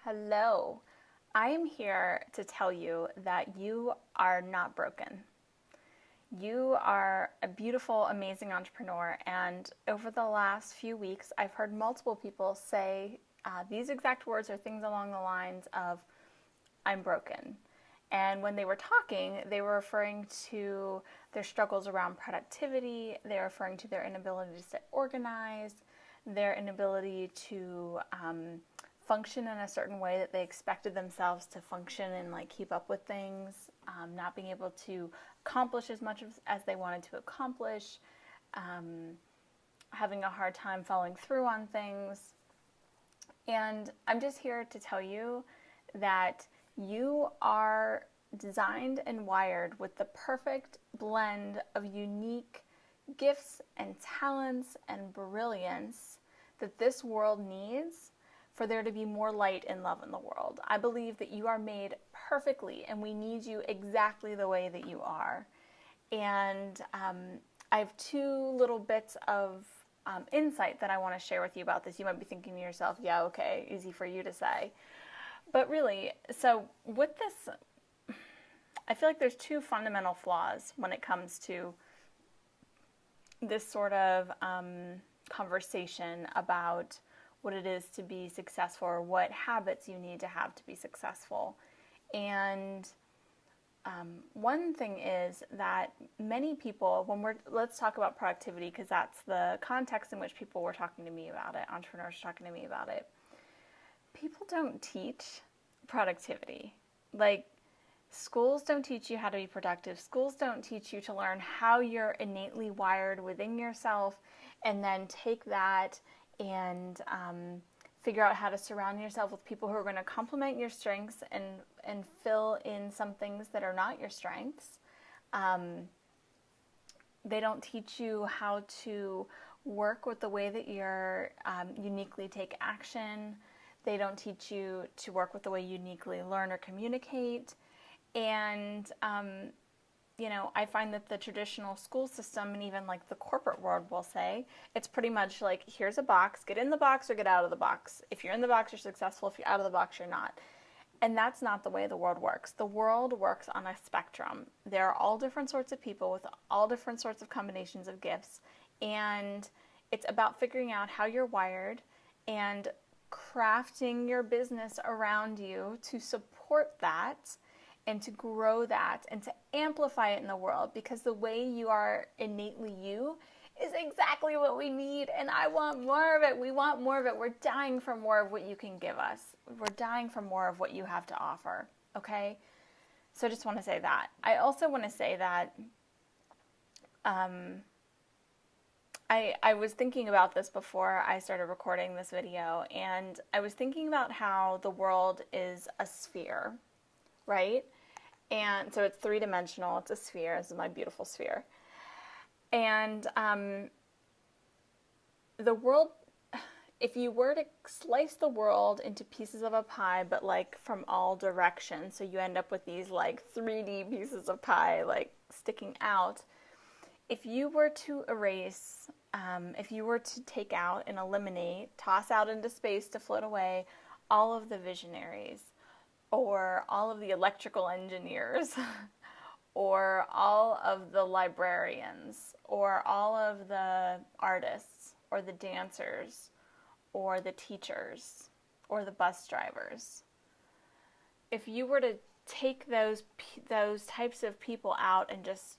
Hello. I am here to tell you that you are not broken. You are a beautiful, amazing entrepreneur, and over the last few weeks, I've heard multiple people say these exact words or things along the lines of, I'm broken. And when they were talking, they were referring to their struggles around productivity, they were referring to their inability to stay organized, their inability to function in a certain way that they expected themselves to function and like keep up with things, not being able to accomplish as much as they wanted to accomplish, having a hard time following through on things. And I'm just here to tell you that you are designed and wired with the perfect blend of unique gifts and talents and brilliance that this world needs for there to be more light and love in the world. I believe that you are made perfectly and we need you exactly the way that you are. And I have two little bits of insight that I want to share with you about this. You might be thinking to yourself, yeah, okay, easy for you to say. But really, so with this, I feel like there's two fundamental flaws when it comes to this sort of conversation about what it is to be successful or what habits you need to have to be successful. And one thing is that many people, let's talk about productivity because that's the context in which people were talking to me about it, entrepreneurs talking to me about it. People don't teach productivity. Like, schools don't teach you how to be productive. Schools don't teach you to learn how you're innately wired within yourself and then take that and figure out how to surround yourself with people who are going to complement your strengths and fill in some things that are not your strengths. They don't teach you how to work with the way that you're uniquely take action. They don't teach you to work with the way you uniquely learn or communicate. And I find that the traditional school system and even like the corporate world will say, it's pretty much like, here's a box, get in the box or get out of the box. If you're in the box, you're successful. If you're out of the box, you're not. And that's not the way the world works. The world works on a spectrum. There are all different sorts of people with all different sorts of combinations of gifts. And it's about figuring out how you're wired and crafting your business around you to support that and to grow that and to amplify it in the world, because the way you are innately you is exactly what we need, and I want more of it. We want more of it. We're dying for more of what you can give us. We're dying for more of what you have to offer, okay? So I just want to say that. I also want to say that I was thinking about this before I started recording this video, and I was thinking about how the world is a sphere, right? And so it's three-dimensional. It's a sphere. This is my beautiful sphere. And the world, if you were to slice the world into pieces of a pie, but like from all directions, so you end up with these like 3D pieces of pie like sticking out. If you were to erase, if you were to take out and eliminate, toss out into space to float away all of the visionaries, or all of the electrical engineers, or all of the librarians, or all of the artists, or the dancers, or the teachers, or the bus drivers. If you were to take those types of people out and just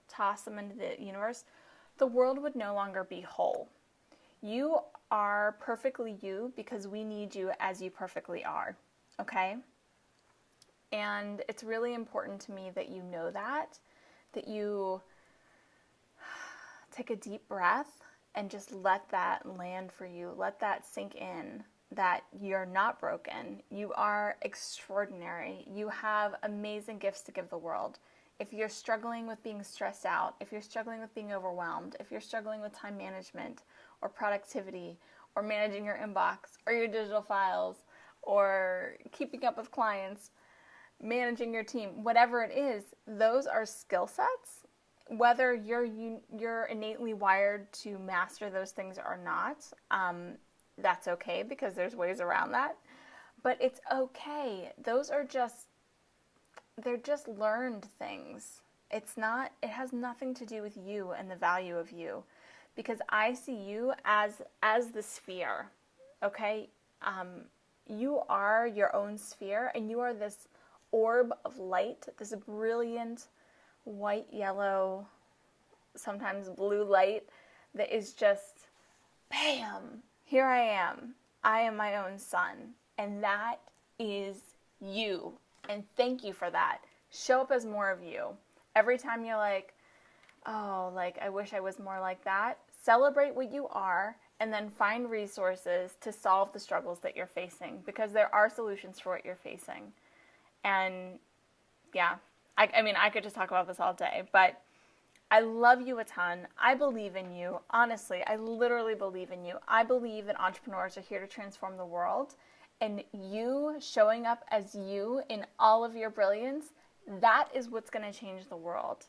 toss them into the universe, the world would no longer be whole. You are perfectly you because we need you as you perfectly are, okay? And it's really important to me that you know that you take a deep breath and just let that land for you. Let that sink in, that you're not broken. You are extraordinary. You have amazing gifts to give the world. If you're struggling with being stressed out, if you're struggling with being overwhelmed, if you're struggling with time management or productivity or managing your inbox or your digital files or keeping up with clients, managing your team, whatever it is, those are skill sets. Whether you're innately wired to master those things or not, that's okay because there's ways around that. But it's okay. Those are just, they're just learned things. It has nothing to do with you and the value of you, because I see you as the sphere. Okay? You are your own sphere, and you are this orb of light, this brilliant white, yellow, sometimes blue light that is just, bam, here I am. I am my own sun. And that is you. And thank you for that. Show up as more of you. Every time you're like, oh, like, I wish I was more like that, celebrate what you are, and then find resources to solve the struggles that you're facing, because there are solutions for what you're facing. And yeah, I mean, I could just talk about this all day, but I love you a ton. I believe in you. Honestly, I literally believe in you. I believe that entrepreneurs are here to transform the world. And you showing up as you in all of your brilliance, that is what's going to change the world.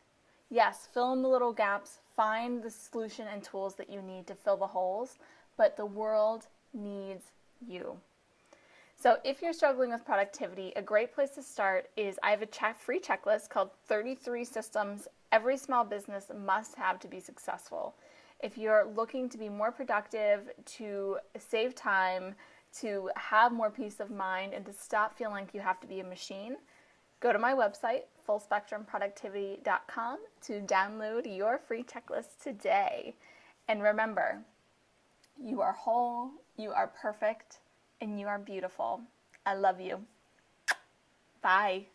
Yes, fill in the little gaps, find the solution and tools that you need to fill the holes, but the world needs you. So if you're struggling with productivity, a great place to start is I have a free checklist called 33 Systems Every Small Business Must Have to Be Successful. If you're looking to be more productive, to save time, to have more peace of mind, and to stop feeling like you have to be a machine, go to my website, fullspectrumproductivity.com, to download your free checklist today. And remember, you are whole, you are perfect, and you are beautiful. I love you. Bye.